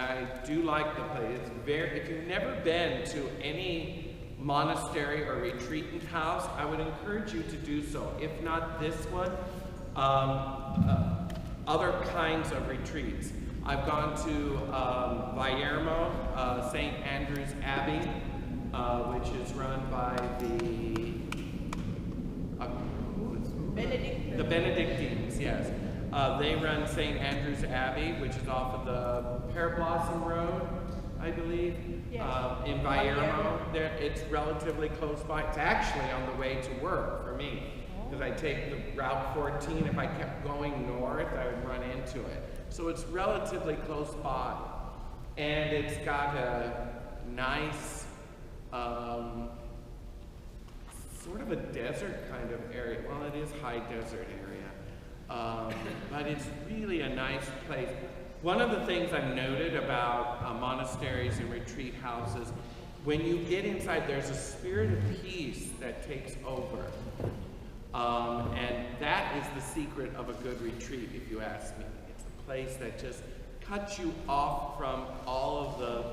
I do like the place. It's if you've never been to any monastery or retreatant house, I would encourage you to do so. If not this one, other kinds of retreats. I've gone to Vallermo, St. Andrew's Abbey, which is run by the Benedictines, yes. They run St. Andrew's Abbey, which is off of the Pear Blossom Road, I believe, yes. In Vallermo. It's relatively close by. It's actually on the way to work for me, because I take the Route 14. If I kept going north, I would run into it. So it's relatively close by, and it's got a nice, sort of a desert kind of area. Well, it is high desert area, but it's really a nice place. One of the things I've noted about monasteries and retreat houses, when you get inside, there's a spirit of peace that takes over. And that is the secret of a good retreat, if you ask me. It's a place that just cuts you off from all of the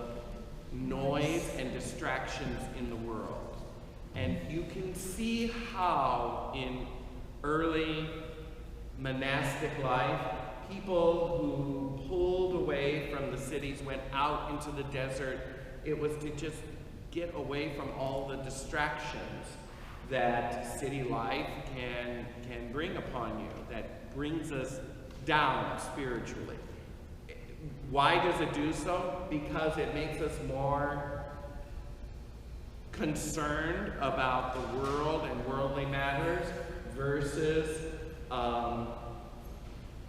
noise and distractions in the world. And you can see how in early monastic life, people who pulled away from the cities, went out into the desert, it was to just get away from all the distractions that city life can bring upon you, that brings us down spiritually. Why does it do so? Because it makes us more concerned about the world and worldly matters versus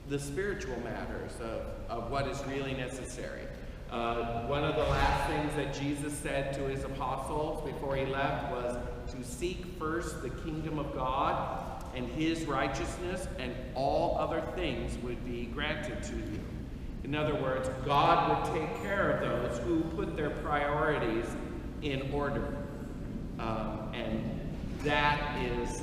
the spiritual matters of what is really necessary. One of the last things that Jesus said to his apostles before he left was to seek first the kingdom of God and his righteousness, and all other things would be granted to you. In other words, God would take care of those who put their priorities in order. And that is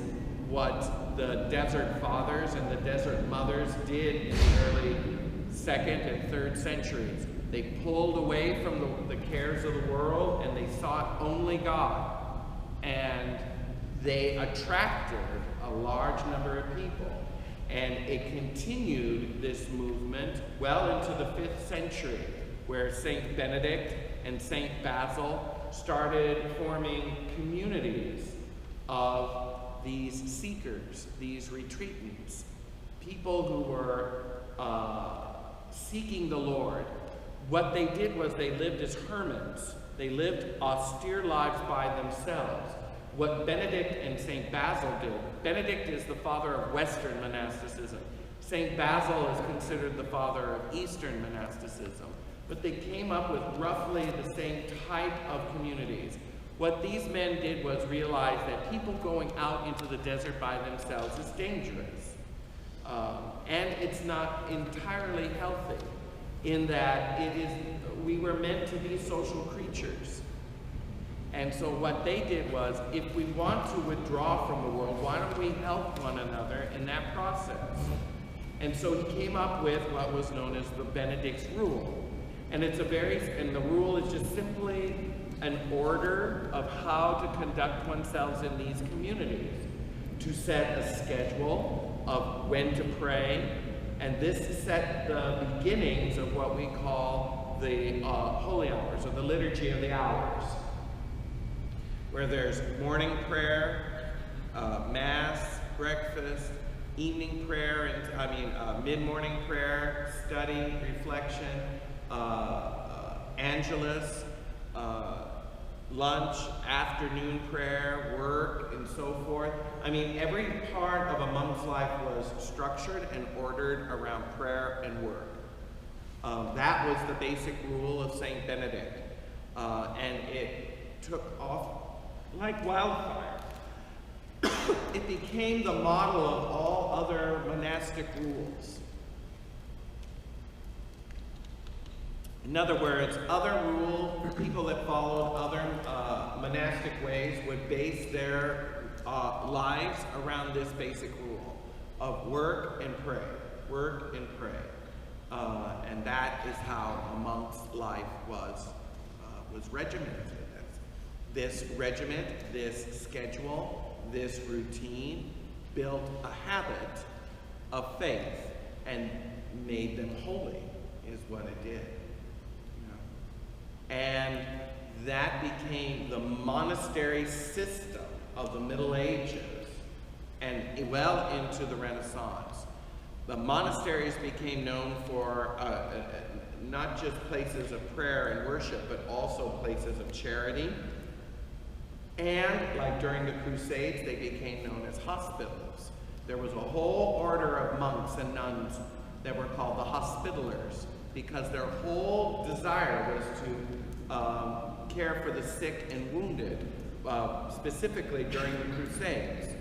what the desert fathers and the desert mothers did in the early 2nd and 3rd centuries. They pulled away from the cares of the world, and they sought only God. And they attracted a large number of people. And it continued this movement well into the 5th century, where St. Benedict and St. Basil started forming communities of these seekers, these retreatants, people who were seeking the Lord. What they did was they lived as hermits. They lived austere lives by themselves. What Benedict and St. Basil did, Benedict is the father of Western monasticism. St. Basil is considered the father of Eastern monasticism. But they came up with roughly the same type of communities. What these men did was realize that people going out into the desert by themselves is dangerous. And it's not entirely healthy, in that we were meant to be social creatures. And so what they did was, if we want to withdraw from the world, why don't we help one another in that process? And so he came up with what was known as the Benedict's Rule. And and the rule is just simply an order of how to conduct oneself in these communities. To set a schedule of when to pray, and this set the beginnings of what we call the holy hours, or the liturgy of the hours, where there's morning prayer, mass, breakfast, evening prayer, mid-morning prayer, study, reflection, Angelus, lunch, afternoon prayer, work, and so forth. I mean, every part of a monk's life was structured and ordered around prayer and work. That was the basic rule of St. Benedict. And it took off like wildfire. It became the model of all other monastic rules. In other words, other people that followed other monastic ways would base their lives around this basic rule of work and pray, work and pray. And that is how a monk's life was regimented. This regiment, this schedule, this routine built a habit of faith and made them holy, is what it did. And that became the monastery system of the Middle Ages and well into the Renaissance. The monasteries became known for not just places of prayer and worship, but also places of charity. And like during the Crusades, they became known as hospitals. There was a whole order of monks and nuns that were called the Hospitallers, because their whole desire was to care for the sick and wounded, specifically during the Crusades.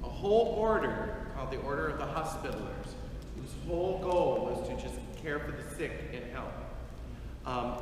A whole order called the Order of the Hospitallers, whose whole goal was to just care for the sick and help.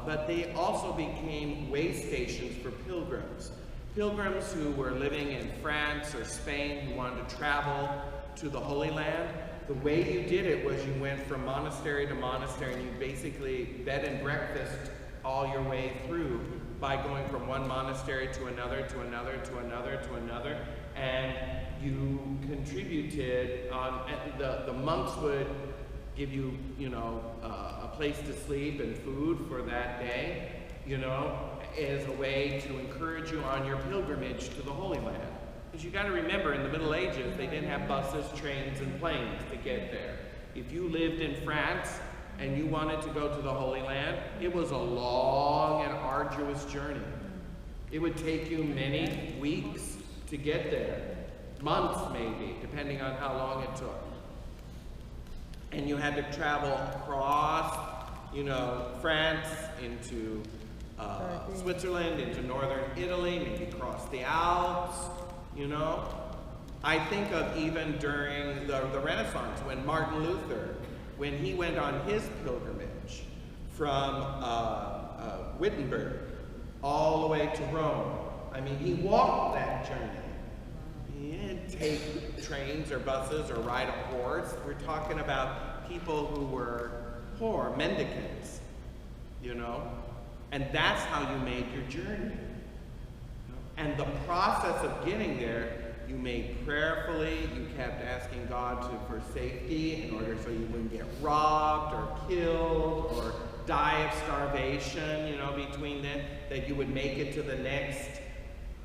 But they also became way stations for pilgrims. Pilgrims who were living in France or Spain, who wanted to travel to the Holy Land. The way you did it was you went from monastery to monastery, and you basically bed and breakfast all your way through by going from one monastery to another, to another, to another, to another, and you contributed on, the monks would give you, a place to sleep and food for that day, as a way to encourage you on your pilgrimage to the Holy Land. Because you got to remember, in the Middle Ages, they didn't have buses, trains, and planes to get there. If you lived in France and you wanted to go to the Holy Land, it was a long and arduous journey. It would take you many weeks to get there. Months, maybe, depending on how long it took. And you had to travel across, France into Switzerland, into northern Italy, maybe cross the Alps, I think of even during the Renaissance, when Martin Luther, when he went on his pilgrimage from Wittenberg all the way to Rome. I mean, he walked that journey. He didn't take trains or buses or ride a horse. We're talking about people who were poor, mendicants, and that's how you made your journey. And the process of getting there, you made prayerfully. You kept asking God for safety in order so you wouldn't get robbed or killed or die of starvation, between then, that you would make it to the next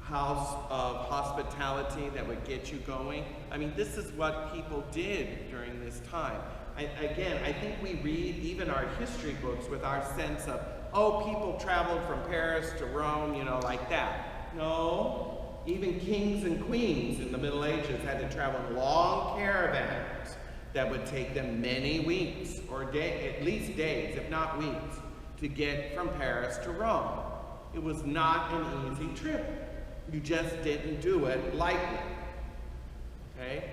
house of hospitality that would get you going. I mean, this is what people did during this time. Again, I think we read even our history books with our sense of, oh, people traveled from Paris to Rome, like that. No, even kings and queens in the Middle Ages had to travel long caravans that would take them many weeks, or at least days, if not weeks, to get from Paris to Rome. It was not an easy trip. You just didn't do it lightly, okay?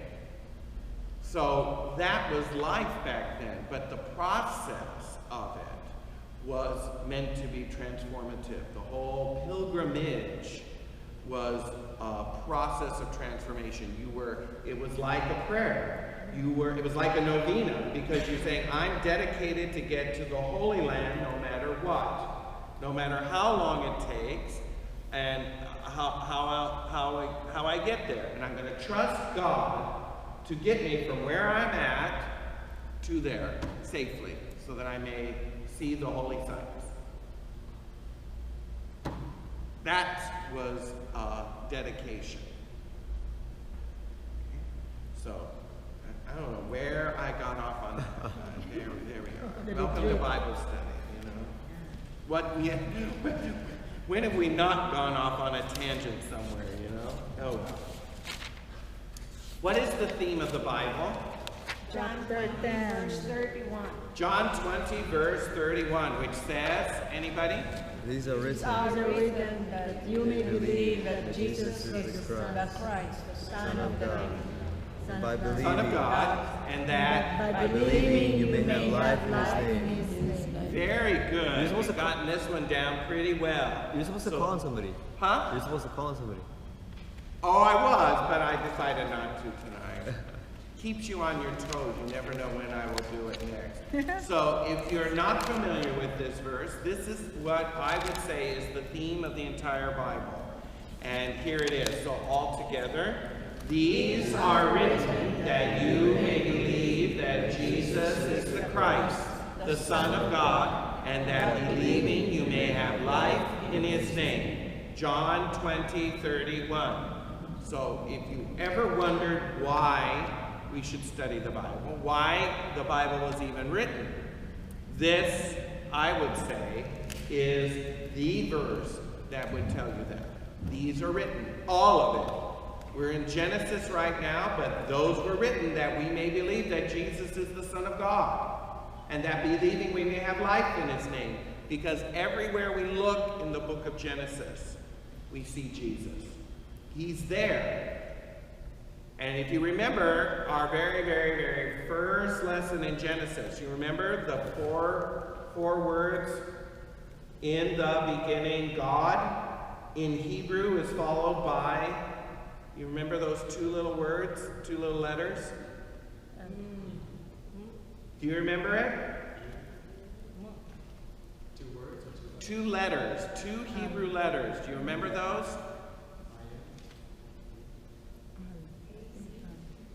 So that was life back then, but the process of it was meant to be transformative. The whole pilgrimage was a process of transformation. It was like a prayer. It was like a novena, because you're saying, I'm dedicated to get to the Holy Land no matter what. No matter how long it takes and how I get there. And I'm going to trust God to get me from where I'm at to there safely, so that I may see the holy sites. That was dedication. So, I don't know where I got off on that. There we go. Welcome to Bible study, when have we not gone off on a tangent somewhere, Oh well. What is the theme of the Bible? John 13, verse 31. John 20, verse 31, which says, anybody? These are written That you may believe that Jesus is the Christ, the Son of God. Son of God, and that by believing you may have life in name. His name. Very good. You're supposed You've gotten this one down pretty well. You're supposed to call on somebody. Huh? You're supposed to call on somebody. Oh, I was, but I decided not to tonight. keeps you on your toes. You never know when I will do it next. So if you're not familiar with this verse, this is what I would say is the theme of the entire Bible. And here it is. So all together. These are written that you may believe that Jesus is the Christ, the Son of God, and that believing you may have life in his name. John 20:31. So if you ever wondered why we should study the Bible, why the Bible was even written, this, I would say, is the verse that would tell you that. These are written, all of it. We're in Genesis right now, but those were written that we may believe that Jesus is the Son of God, and that believing we may have life in his name. Because everywhere we look in the book of Genesis, we see Jesus. He's there. And if you remember our very, very, very first lesson in Genesis, you remember the four words, in the beginning, God, in Hebrew is followed by, you remember those two little words, two little letters? Do you remember it? 2 words or 2 letters, 2 Hebrew letters. Do you remember those?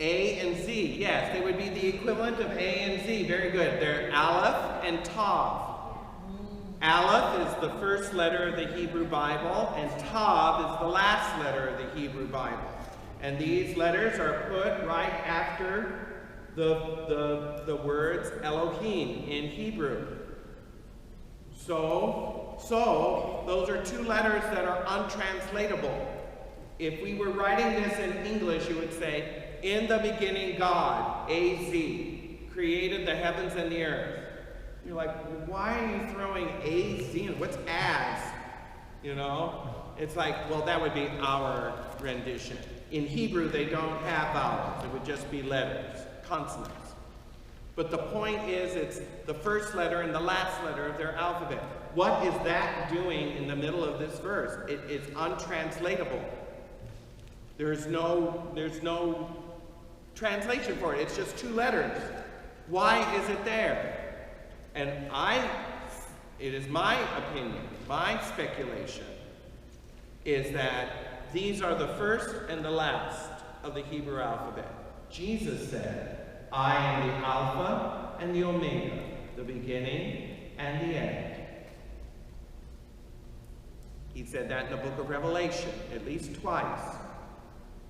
A and Z, yes, they would be the equivalent of A and Z. Very good. They're Aleph and Tav. Aleph is the first letter of the Hebrew Bible, and Tav is the last letter of the Hebrew Bible. And these letters are put right after the words Elohim in Hebrew. So those are 2 letters that are untranslatable. If we were writing this in English, you would say, in the beginning God, A-Z, created the heavens and the earth. You're like, why are you throwing A-Z in? What's as? You know? It's like, well, that would be our rendition. In Hebrew, they don't have vowels. It would just be letters, consonants. But the point is, it's the first letter and the last letter of their alphabet. What is that doing in the middle of this verse? It is untranslatable. There's no translation for it. It's just 2 letters. Why is it there? And it is my opinion, my speculation, is that these are the first and the last of the Hebrew alphabet. Jesus said, I am the Alpha and the Omega, the beginning and the end. He said that in the book of Revelation, at least twice.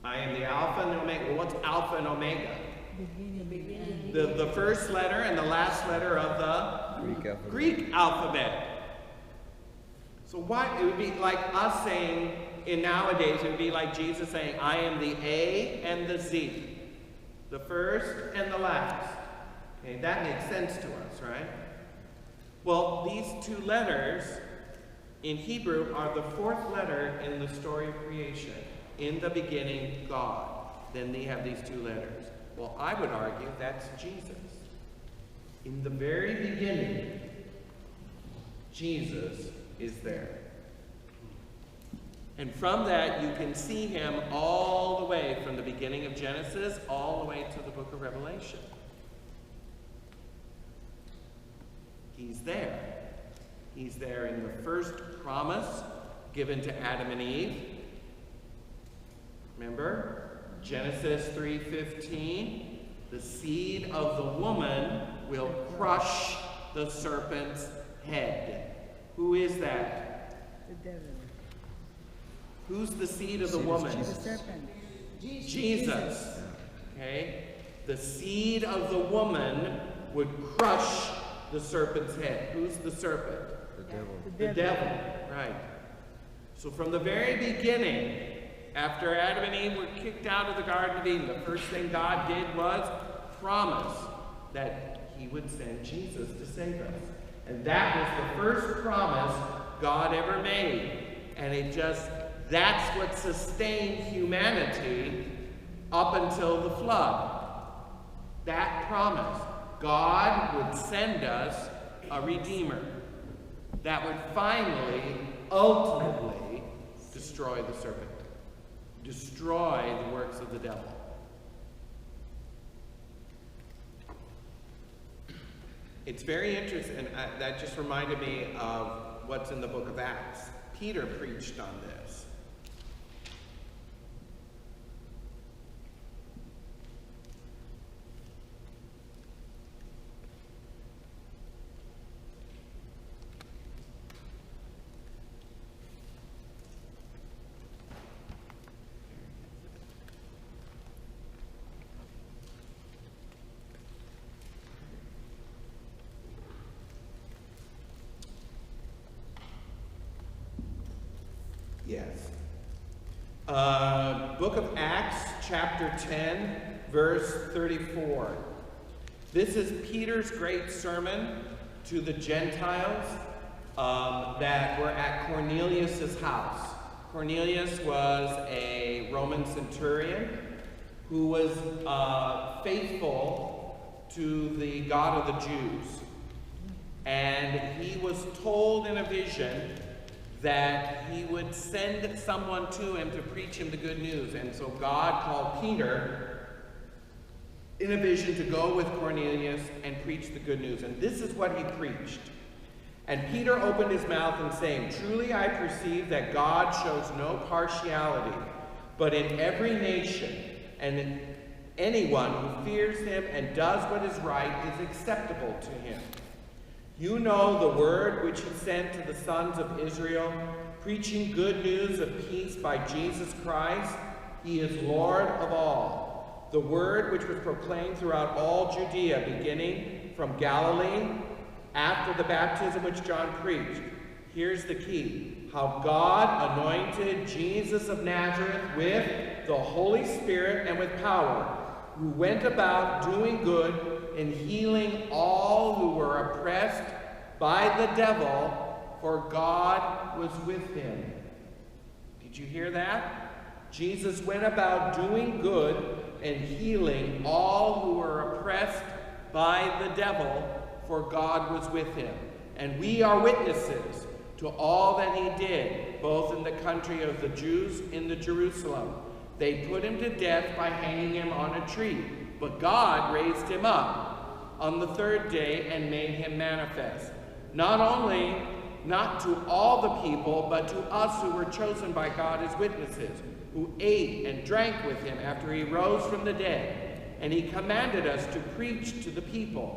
I am the Alpha and the Omega. Well, what's Alpha and Omega? The first letter and the last letter of the Greek alphabet. So it would be like us saying, nowadays, it would be like Jesus saying, I am the A and the Z. The first and the last. Okay, that makes sense to us, right? Well, these 2 letters in Hebrew are the 4th letter in the story of creation. In the beginning, God. Then they have these 2 letters. Well, I would argue that's Jesus. In the very beginning, Jesus is there. And from that, you can see him all the way from the beginning of Genesis all the way to the book of Revelation. He's there. He's there in the first promise given to Adam and Eve. Remember? Genesis 3:15, the seed of the woman will crush the serpent's head. Who is that? The devil. Who's the seed of the woman? The serpent. Jesus. Okay? The seed of the woman would crush the serpent's head. Who's the serpent? The devil. The devil. Right. So from the very beginning, after Adam and Eve were kicked out of the Garden of Eden, the first thing God did was promise that he would send Jesus to save us. And that was the first promise God ever made. And that's what sustained humanity up until the flood. That promise. God would send us a Redeemer that would finally, ultimately, destroy the serpent. Destroy the works of the devil. It's very interesting, and that just reminded me of what's in the book of Acts. Peter preached on this. Yes. Book of Acts, chapter 10, verse 34. This is Peter's great sermon to the Gentiles that were at Cornelius' house. Cornelius was a Roman centurion who was faithful to the God of the Jews. And he was told in a vision that he would send someone to him to preach him the good news. And so God called Peter in a vision to go with Cornelius and preach the good news. And this is what he preached. And Peter opened his mouth and saying, "Truly I perceive that God shows no partiality, but in every nation and in anyone who fears him and does what is right is acceptable to him. You know the word which he sent to the sons of Israel, preaching good news of peace by Jesus Christ. He is Lord of all. The word which was proclaimed throughout all Judea, beginning from Galilee, after the baptism which John preached." Here's the key. "How God anointed Jesus of Nazareth with the Holy Spirit and with power, who went about doing good and healing all who were oppressed by the devil, for God was with him." Did you hear that? Jesus went about doing good and healing all who were oppressed by the devil, for God was with him. And we are witnesses to all that he did, both in the country of the Jews in the Jerusalem. They put him to death by hanging him on a tree, but God raised him up on the third day and made him manifest, not to all the people, but to us who were chosen by God as witnesses, who ate and drank with him after he rose from the dead. And he commanded us to preach to the people